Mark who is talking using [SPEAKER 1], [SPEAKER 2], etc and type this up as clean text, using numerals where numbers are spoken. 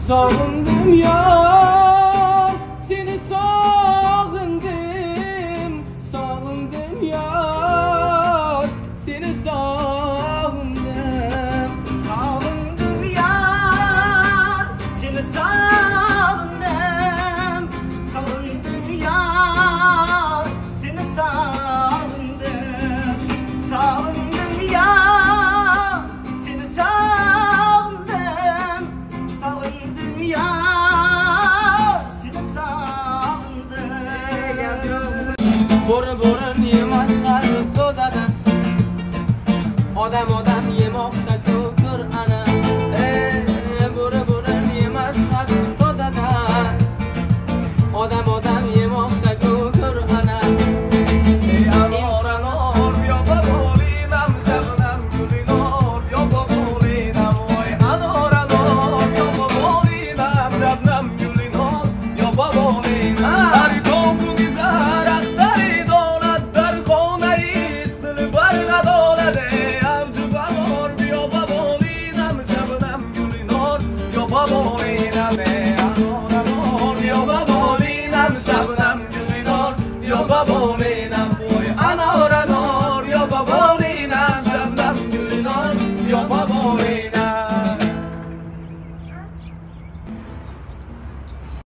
[SPEAKER 1] Sağındım yar, seni sağındım. Sağındım yar, seni sağındım.
[SPEAKER 2] Sağındım yar, seni sağındım. Sağındım yar, seni sağındım. Sağındım yar, seni sağındım. Sağındım yar, seni sağındım.
[SPEAKER 1] Bo'ri yemas qalbi to'dadan, odam yemoqda ko'kir ana. Bo'ri yemas qalbi to'dadan, odam yemoqda ko'kir ana.
[SPEAKER 2] Yo babone